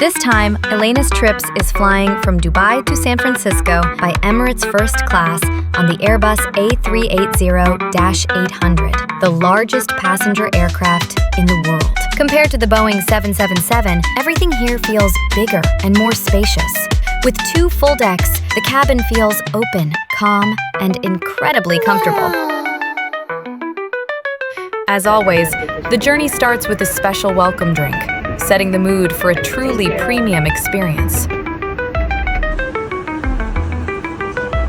This time, Eleyna's trips is flying from Dubai to San Francisco by Emirates first class on the Airbus A380-800, the largest passenger aircraft in the world. Compared to the Boeing 777, everything here feels bigger and more spacious. With 2 full decks, the cabin feels open, calm, and incredibly comfortable. As always, the journey starts with a special welcome drink, setting the mood for a truly premium experience.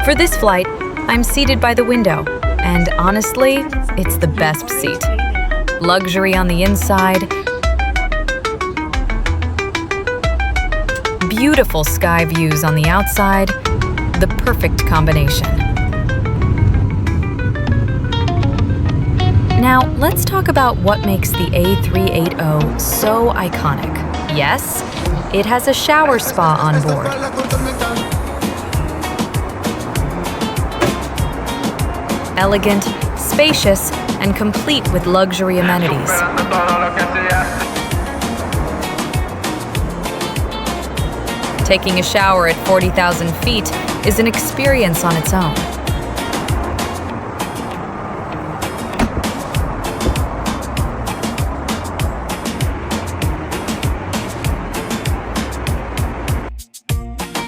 For this flight, I'm seated by the window, and honestly, it's the best seat. Luxury on the inside, beautiful sky views on the outside, the perfect combination. Now, let's talk about what makes the A380 so iconic. Yes, it has a shower spa on board. Elegant, spacious, and complete with luxury amenities. Taking a shower at 40,000 feet is an experience on its own.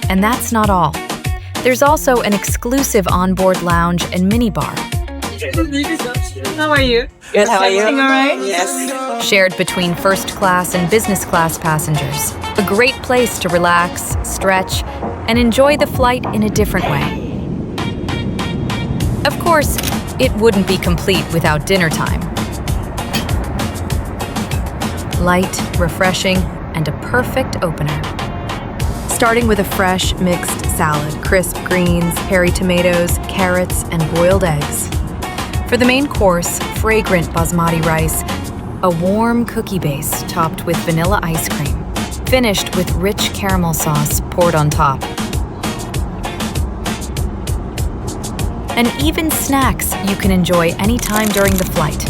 And that's not all. There's also an exclusive onboard lounge and minibar. How are you? Good, how are you? Everything all right? Yes. Shared between first class and business class passengers. A great place to relax, stretch, and enjoy the flight in a different way. Of course, it wouldn't be complete without dinner time. Light, refreshing, and a perfect opener. Starting with a fresh, mixed salad, crisp greens, cherry tomatoes, carrots, and boiled eggs. For the main course, fragrant basmati rice, a warm cookie base topped with vanilla ice cream, finished with rich caramel sauce poured on top. And even snacks you can enjoy anytime during the flight.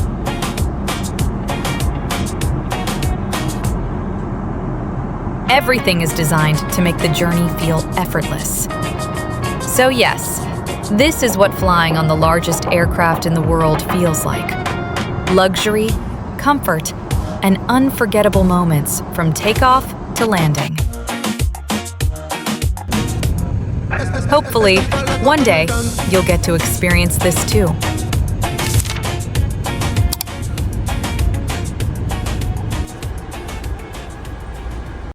Everything is designed to make the journey feel effortless. So yes, this is what flying on the largest aircraft in the world feels like. Luxury, comfort, and unforgettable moments from takeoff to landing. Hopefully, one day, you'll get to experience this too.